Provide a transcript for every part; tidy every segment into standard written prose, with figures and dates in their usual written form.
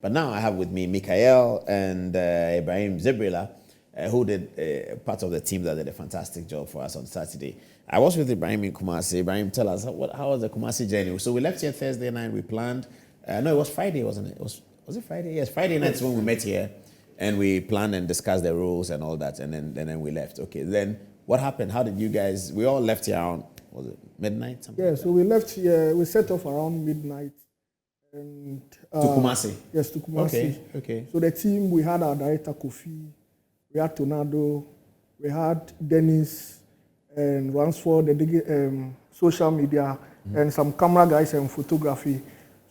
But now I have with me Mikael and Ibrahim Zebrila, who did part of the team that did a fantastic job for us on Saturday. I was with Ibrahim in Kumasi. Ibrahim, tell us, how was the Kumasi journey? So we left here Thursday night, we planned. No, it was Friday, wasn't it? Was it Friday? Yes, Friday night is when we met here. And we planned and discussed the rules and all that. And then we left. Okay, then what happened? How did you guys, we all left here around, was it midnight? Yeah, so we left here, we set off around midnight. And, to Kumasi? Yes, to Kumasi. Okay. So the team, we had our director Kofi, we had Tornado, we had Dennis, and Ransford, the social media, and some camera guys and photography.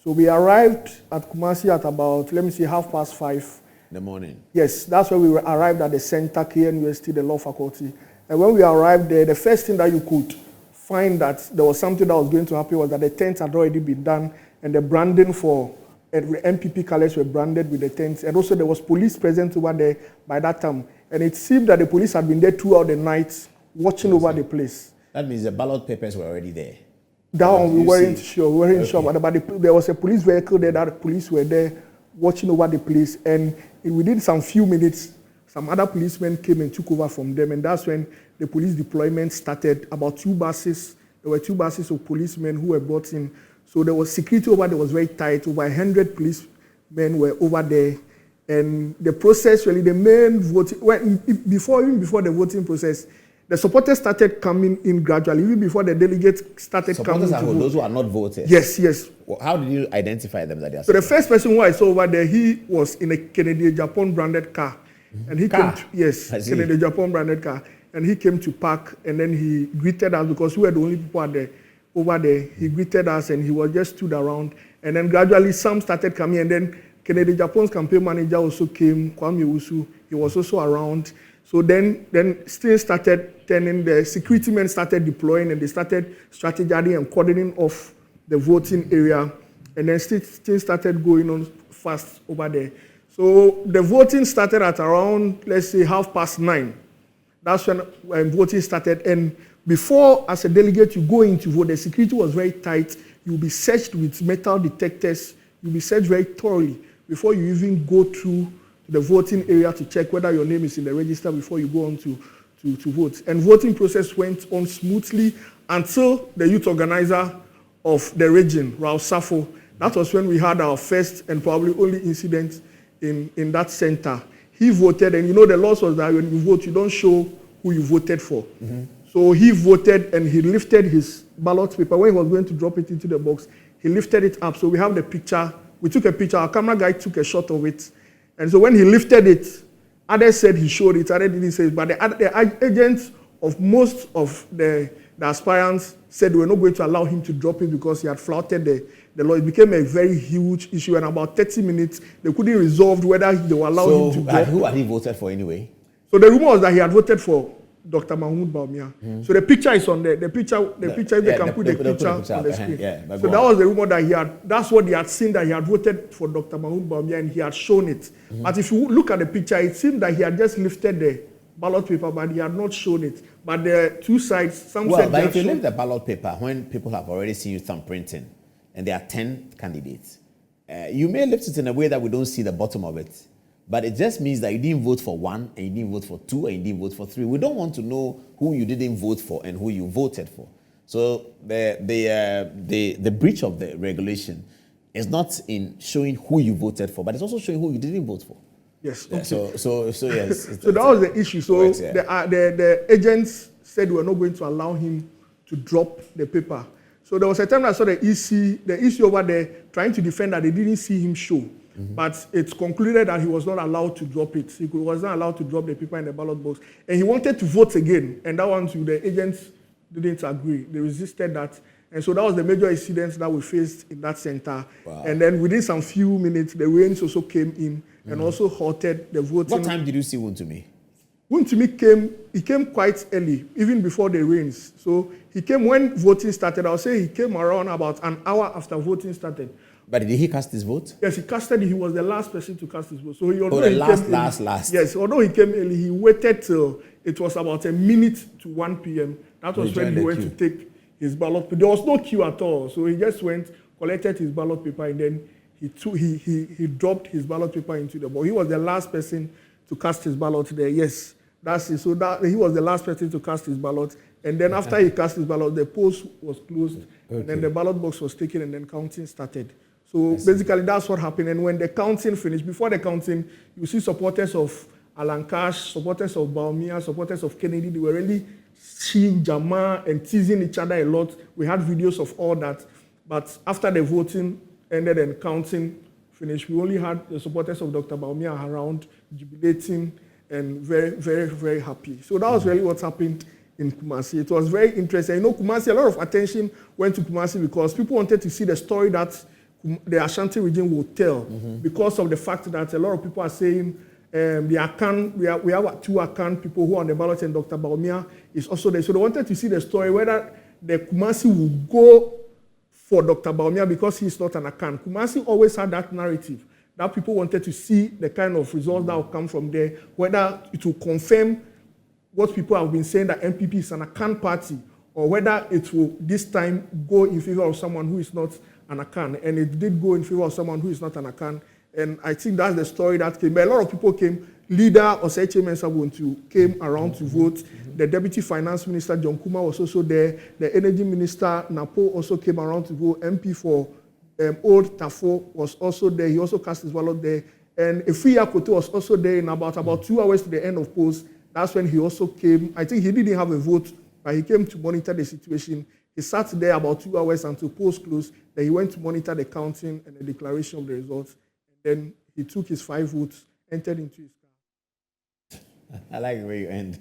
So we arrived at Kumasi at about, 5:30. In the morning? Yes, that's where we arrived at the center, KNUST, the law faculty. And when we arrived there, the first thing that you could find that there was something that was going to happen was that the tents had already been done, and the branding for NPP colors were branded with the tents. And also there was police present over there by that time. And it seemed that the police had been there throughout the night, watching over the place. That means the ballot papers were already there? That one we weren't sure. We weren't sure. But there was a police vehicle there that the police were there watching over the place. And within some few minutes, some other policemen came and took over from them. And that's when the police deployment started. About 2 buses. There were 2 buses of policemen who were brought in. So there was security over there was very tight. Over 100 policemen were over there. And the process, really, the main voting, even before the voting process, the supporters started coming in gradually, even before the delegates started coming to vote. Those who are not voters? Yes. Well, how did you identify them that they are So the first person who I saw over there, he was in a Kennedy Japan branded car. And he came to, yes, Kennedy Japan branded car. And he came to park, and then he greeted us because we were the only people over there. He greeted us, and he was just stood around. And then gradually some started coming, and then Kennedy Japan's campaign manager also came, Kwame Usu. He was also around. So then things started turning, the security men started deploying, and they started strategizing and cordoning off the voting area. And then things started going on fast over there. So the voting started at around, 9:30. That's when voting started. And before, as a delegate, you go in to vote, the security was very tight. You'll be searched with metal detectors. You'll be searched very thoroughly before you even go through the voting area to check whether your name is in the register before you go on to vote. And voting process went on smoothly until the youth organizer of the region, Raul Safo. That was when we had our first and probably only incident in that center. He voted, and the laws was that when you vote, you don't show who you voted for. So he voted, and he lifted his ballot paper. When he was going to drop it into the box, he lifted it up. So we have the picture. We took a picture. Our camera guy took a shot of it. And so when he lifted it, others said he showed it, others didn't say it. But the agents of most of the aspirants said they were not going to allow him to drop it because he had flouted the law. It became a very huge issue. And about 30 minutes, they couldn't resolve whether they were allowed him to drop. Who had he voted for anyway? So the rumor was that he had voted for Dr. Mahmoud Baumia. So the picture is on there. The picture, if they can put the picture on the screen. So that was the rumor that that's what they had seen, that he had voted for Dr. Mahmoud Baumia, and he had shown it. But if you look at the picture, it seemed that he had just lifted the ballot paper, but he had not shown it. But the two sides, some said... But if you lift the ballot paper, when people have already seen you thumbprinting, and there are 10 candidates, you may lift it in a way that we don't see the bottom of it. But it just means that you didn't vote for 1, and you didn't vote for 2, and you didn't vote for 3. We don't want to know who you didn't vote for and who you voted for. So the breach of the regulation is not in showing who you voted for, but it's also showing who you didn't vote for. Yes. Okay. So yes. So that was the issue. So works, yeah. The agents said we were not going to allow him to drop the paper. So there was a time I saw the EC over there trying to defend that they didn't see him show. But it's concluded that he was not allowed to drop it. He was not allowed to drop the paper in the ballot box. And he wanted to vote again. And that one too, the agents didn't agree. They resisted that. And so that was the major incident that we faced in that center. Wow. And then within some few minutes, the rains also came in and also halted the voting. What time did you see Wuntumi? Wuntumi came quite early, even before the rains. So he came when voting started. I'll say he came around about an hour after voting started. But did he cast his vote? Yes, he casted it. He was the last person to cast his vote. So last. Yes, although he came early, he waited till it was about a minute to 1 p.m. That was when he went to take his ballot. But there was no queue at all. So he just went, collected his ballot paper, and then he dropped his ballot paper into the box. He was the last person to cast his ballot there. Yes, that's it. So that he was the last person to cast his ballot. And then after he cast his ballot, the polls was closed. Okay. And then the ballot box was taken and then counting started. So basically that's what happened. And when the counting finished, before the counting, you see supporters of Alan Cash, supporters of Bawumia, supporters of Kennedy, they were really seeing Jama and teasing each other a lot. We had videos of all that. But after the voting ended and counting finished, we only had the supporters of Dr. Bawumia around, jubilating and very, very, very happy. So that was really what happened in Kumasi. It was very interesting. You know, Kumasi, a lot of attention went to Kumasi because people wanted to see the story that the Ashanti region will tell, because of the fact that a lot of people are saying the Akan, we have 2 Akan people who are on the ballot, and Dr. Bawumia is also there. So they wanted to see the story whether the Kumasi will go for Dr. Bawumia because he's not an Akan. Kumasi always had that narrative that people wanted to see the kind of results that will come from there, whether it will confirm what people have been saying that NPP is an Akan party, or whether it will this time go in favor of someone who is not an Akan. And it did go in favor of someone who is not an Akan. And I think that's the story that came. But a lot of people came. Leader Oseche Mensah came around to vote. The Deputy Finance Minister, John Kuma, was also there. The Energy Minister, Napo, also came around to vote. MP for Old Tafo was also there. He also cast his ballot there. And Efia Koto was also there in about 2 hours to the end of polls. That's when he also came. I think he didn't have a vote, but he came to monitor the situation. He sat there about 2 hours until polls closed. Then he went to monitor the counting and the declaration of the results. And then he took his 5 votes, entered into his car. I like the way you end.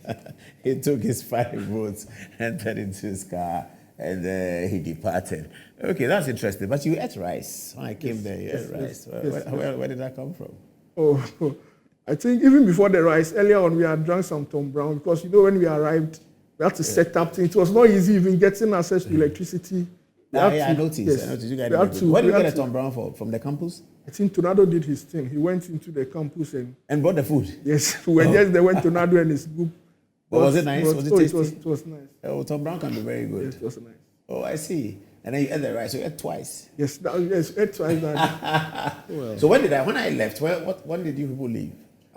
He took his 5 votes, entered into his car, and he departed. Okay, that's interesting. But you ate rice. When I came there, you ate rice. Where did that come from? Oh, I think even before the rice, earlier on we had drunk some Tom Brown, because you know when we arrived, we had to set up things. It was not easy even getting access to electricity. I noticed. Yes. I noticed. You guys where did you get a Tom Brown from the campus? I think Tornado did his thing. He went into the campus and brought the food. Yes, we were just there when Tornado and his group. But was it nice? Was it tasty? It was nice. Oh, Tom Brown can be very good. Yes, it was nice. Oh, I see. And then you ate the rice. So you ate twice. Yes, ate twice. Well. So when I left, when did you people leave?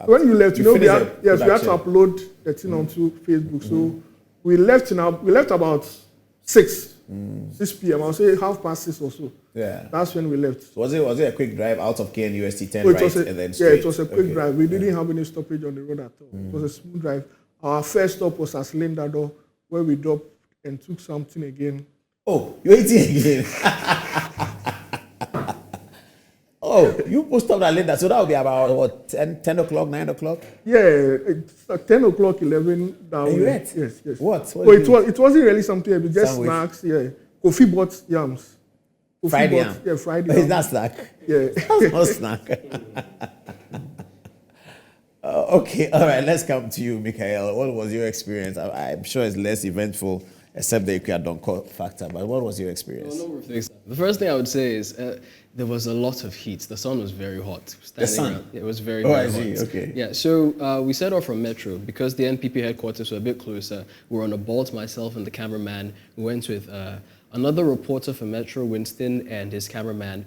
When you left, we had to upload the thing onto Facebook. So we left about 6 p.m. I'll say 6:30 or so. Yeah. That's when we left. So was it a quick drive out of KNUST 10 right and then straight? Yeah, it was a quick drive. We didn't have any stoppage on the road at all. It was a smooth drive. Our first stop was at Lindado, where we dropped and took something again. Oh, you're eating again? Oh, you post up that later, so that would be about what, 10 o'clock, 9 o'clock? Yeah, it's like 10 o'clock, 11. You ate? Yes. What? It wasn't really something, it was just snacks. Yeah, Kofi bought yams. Fried yam? Yeah, fried yam. Is that snack? Yeah. That's not snack. Okay, all right, let's come to you, Michael. What was your experience? I'm sure it's less eventful, except the Akua Donkor factor, but what was your experience? A number of things. The first thing I would say is there was a lot of heat. The sun was very hot. The sun? Around, it was very, very hot. Okay. Yeah, so we set off from Metro because the NPP headquarters were a bit closer. We were on a boat, myself and the cameraman. We went with another reporter from Metro, Winston, and his cameraman.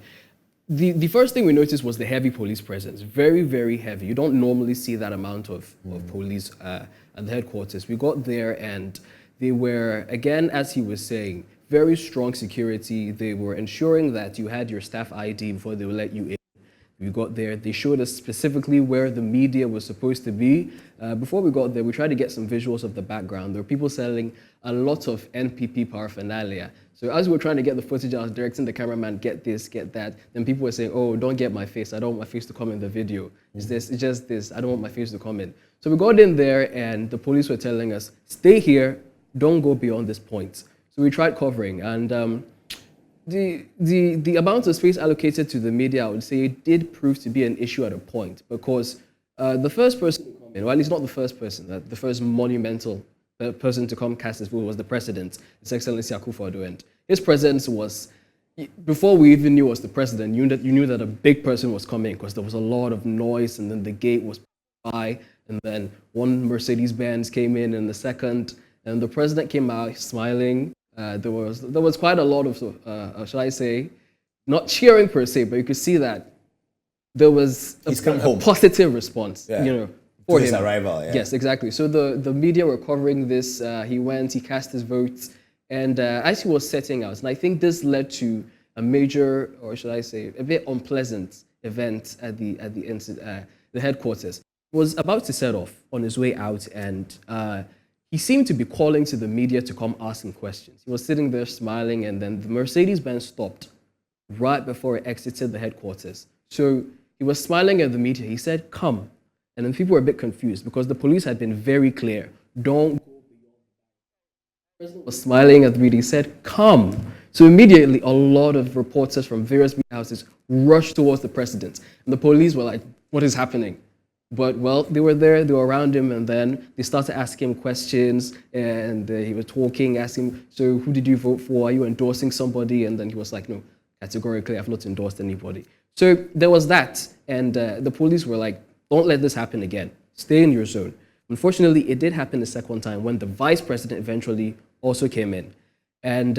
The first thing we noticed was the heavy police presence. Very, very heavy. You don't normally see that amount of police at the headquarters. We got there and they were, again, as he was saying, very strong security. They were ensuring that you had your staff ID before they would let you in. We got there. They showed us specifically where the media was supposed to be. Before we got there, we tried to get some visuals of the background. There were people selling a lot of NPP paraphernalia. So as we were trying to get the footage, I was directing the cameraman, get this, get that. Then people were saying, oh, don't get my face. I don't want my face to come in the video. It's just this. I don't want my face to come in. So we got in there and the police were telling us, stay here, don't go beyond this point. So we tried covering, and the amount of space allocated to the media, I would say, did prove to be an issue at a point, because the first person to come in, well, at least not the first person, the first monumental person to come cast his vote was the president, His Excellency Akua Donkor, and his presence was, before we even knew it was the president, you knew that a big person was coming, because there was a lot of noise, and then the gate was by, and then one Mercedes-Benz came in, and the second, and the president came out smiling. There was quite a lot of, should I say, not cheering per se, but you could see that there was He's come a home. positive response, for his him. arrival. Yeah. Yes, exactly. So the media were covering this. He went, he cast his votes, and as he was setting out, and I think this led to a major, or should I say, a bit unpleasant event at the headquarters. He was about to set off on his way out, and he seemed to be calling to the media to come ask him questions. He was sitting there smiling, and then the Mercedes-Benz stopped right before it exited the headquarters. So he was smiling at the media. He said, "Come." And then people were a bit confused because the police had been very clear. Don't go beyond. The president was smiling at the media. He said, "Come." So immediately, a lot of reporters from various media houses rushed towards the president. And the police were like, "What is happening?" But, well, they were there, they were around him, and then they started asking him questions, and he was talking, asking, "So who did you vote for? Are you endorsing somebody?" And then he was like, "No, categorically, I've not endorsed anybody." So there was that, and the police were like, "Don't let this happen again. Stay in your zone." Unfortunately, it did happen the second time when the vice president eventually also came in. And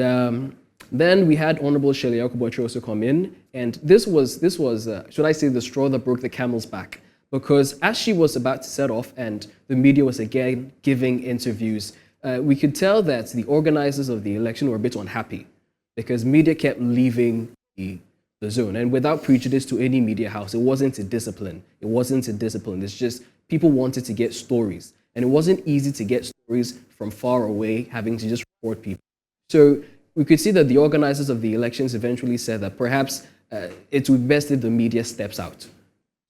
then we had Honorable Shirley Akua also come in, and this was should I say, the straw that broke the camel's back. Because as she was about to set off and the media was again giving interviews, we could tell that the organizers of the election were a bit unhappy because media kept leaving the zone. And without prejudice to any media house, it wasn't a discipline. It wasn't a discipline. It's just people wanted to get stories. And it wasn't easy to get stories from far away, having to just report people. So we could see that the organizers of the elections eventually said that perhaps it would be best if the media steps out.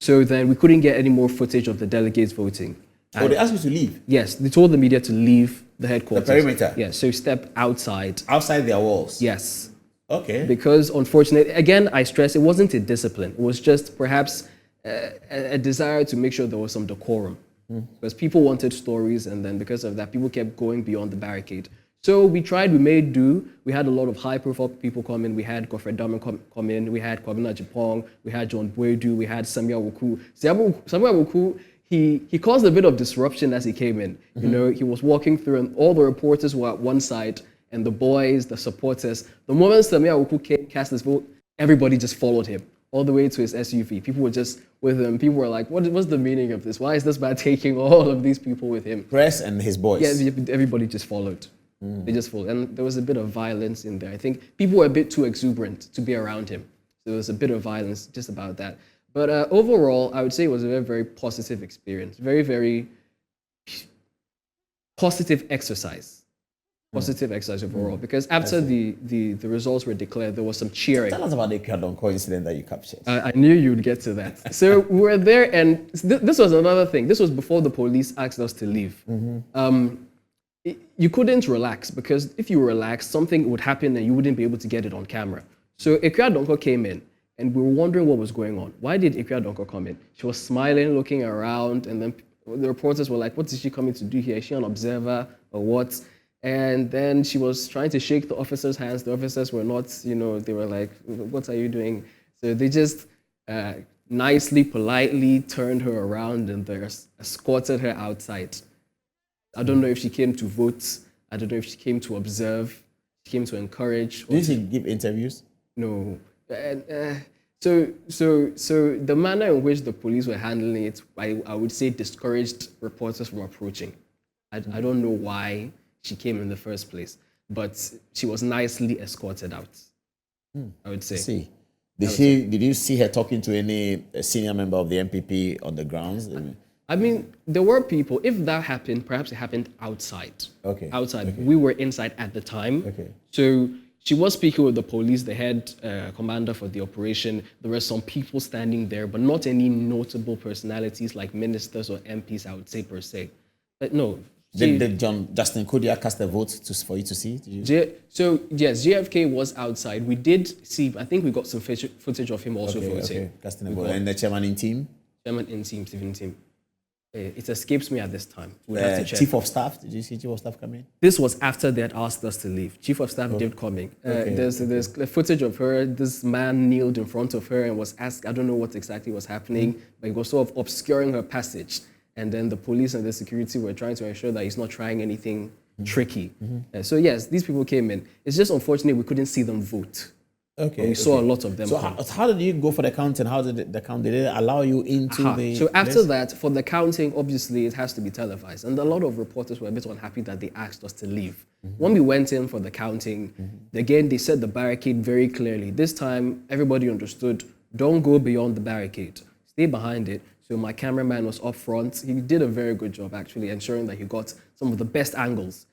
So then we couldn't get any more footage of the delegates voting. Oh, they asked you to leave? Yes, they told the media to leave the headquarters. The perimeter? Yes, so step outside. Outside their walls? Yes. Okay. Because unfortunately, again, I stress, it wasn't a discipline. It was just perhaps a desire to make sure there was some decorum. Because people wanted stories, and then because of that, people kept going beyond the barricade. So we tried, we made do. We had a lot of high-profile people come in. We had Godfrey Dahmer come in. We had Kwabena Jipong. We had John Boydu. We had Samuel Wuku. Samuel Wuku, he caused a bit of disruption as he came in. You know, he was walking through, and all the reporters were at one side, and the boys, the supporters. The moment Samuel Wuku came, cast his vote, everybody just followed him all the way to his SUV. People were just with him. People were like, what's the meaning of this? Why is this man taking all of these people with him? Press and his boys. Yeah, everybody just followed. They just followed. And there was a bit of violence in there. I think people were a bit too exuberant to be around him. So there was a bit of violence just about that. But overall, I would say it was a very, very positive experience. Very, very positive exercise. Positive exercise overall. Because after the results were declared, there was some cheering. Tell us about the Akua Donkor incident that you captured. I knew you'd get to that. So we were there, and this was another thing. This was before the police asked us to leave. You couldn't relax, because if you relaxed, something would happen and you wouldn't be able to get it on camera. So Akua Donkor came in, and we were wondering what was going on. Why did Akua Donkor come in? She was smiling, looking around, and then the reporters were like, "What is she coming to do here? Is she an observer or what?" And then she was trying to shake the officers' hands. The officers were not, they were like, "What are you doing?" So they just nicely, politely turned her around and they escorted her outside. I don't know if she came to vote. I don't know if she came to observe. She came to encourage. Did she give interviews? No. So the manner in which the police were handling it, I would say, discouraged reporters from approaching. I don't know why she came in the first place, but she was nicely escorted out. I would say. I see. Did you see her talking to any senior member of the NPP on the grounds? I mean, there were people. If that happened, perhaps it happened outside. Okay. Outside. Okay. We were inside at the time. Okay. So she was speaking with the police, the head commander for the operation. There were some people standing there, but not any notable personalities like ministers or MPs, I would say, per se. But no. Did Justin Kodia cast a vote for you to see? So yes, JFK was outside. We did see, I think we got some footage of him also voting. Okay, casting a vote. And the chairman in team? Chairman in team, Stephen Team. It escapes me at this time. We'll have to check. Chief of Staff, did you see Chief of Staff come in? This was after they had asked us to leave. Chief of Staff did come in. There's footage of her. This man kneeled in front of her and was asked, I don't know what exactly was happening, but he was sort of obscuring her passage. And then the police and the security were trying to ensure that he's not trying anything tricky. So yes, these people came in. It's just unfortunate we couldn't see them vote. Okay. But we saw a lot of them. So how did you go for the counting? How did the count? Did it allow you into the? So after that, for the counting, obviously it has to be televised, and a lot of reporters were a bit unhappy that they asked us to leave. When we went in for the counting, again they set the barricade very clearly. This time, everybody understood: don't go beyond the barricade, stay behind it. So my cameraman was up front. He did a very good job, actually, ensuring that he got some of the best angles.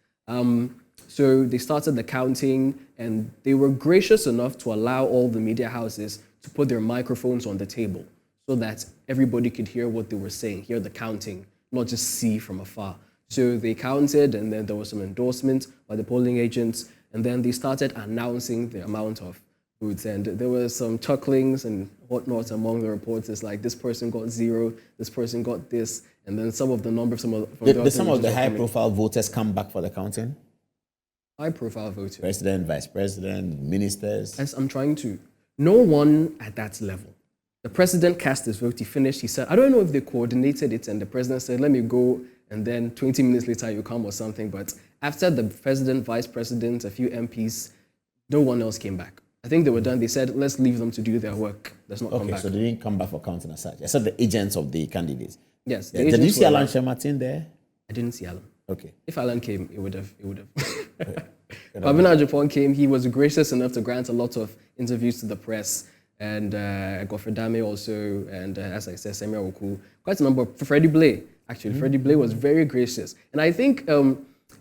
So they started the counting, and they were gracious enough to allow all the media houses to put their microphones on the table so that everybody could hear what they were saying, hear the counting, not just see from afar. So they counted, and then there was some endorsement by the polling agents, and then they started announcing the amount of votes. And there were some chucklings and whatnot among the reporters, like this person got 0, this person got this, and then some of the numbers, Did some of the high-profile voters come back for the counting? High-profile voters. President, vice president, ministers. As I'm trying to. No one at that level. The president cast his vote. He finished. He said, I don't know if they coordinated it, and the president said, let me go, and then 20 minutes later you come or something. But after the president, vice president, a few MPs, no one else came back. I think they were done. They said, let's leave them to do their work. Let's not come back. Okay, so they didn't come back for counting as such. I said the agents of the candidates. Yes. Did you see Alan Shematin there? I didn't see Alan. Okay. If Alan came, it would have. Babina Japan came. He was gracious enough to grant a lot of interviews to the press, and Godfrey Dame also, and as I said, Semia Oku, quite a number. Freddie Blay, actually. Freddie Blay was very gracious. And I think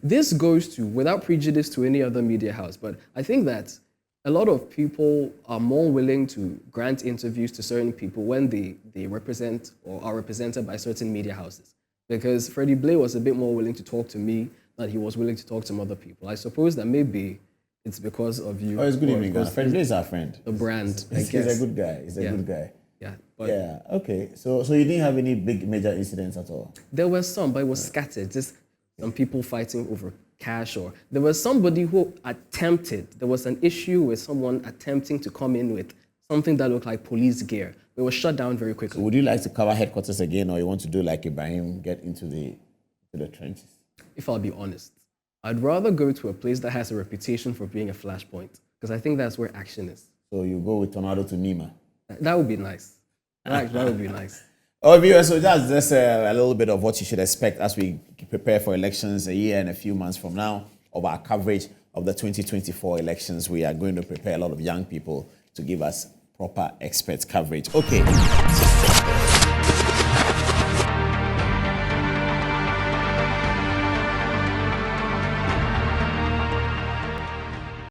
this goes to, without prejudice to any other media house, but I think that a lot of people are more willing to grant interviews to certain people when they represent or are represented by certain media houses. Because Freddie Blay was a bit more willing to talk to me than he was willing to talk to some other people. I suppose that maybe it's because of you. Oh, it's good evening, guys. Freddie Blay is our friend. The brand, I guess. He's a good guy. He's a good guy. Yeah. Yeah, okay. So you didn't have any big major incidents at all? There were some, but it was scattered. Just some people fighting over cash, or there was somebody who there was an issue with someone attempting to come in with something that looked like police gear. It was shut down very quickly. So would you like to cover headquarters again, or you want to do like Ibrahim, get into the trenches? If I'll be honest, I'd rather go to a place that has a reputation for being a flashpoint, because I think that's where action is. So you go with Tornado to Nima? That would be nice. That would be nice. Oh, viewers, so that's just a little bit of what you should expect as we prepare for elections a year and a few months from now of our coverage of the 2024 elections. We are going to prepare a lot of young people to give us proper expert coverage. Okay.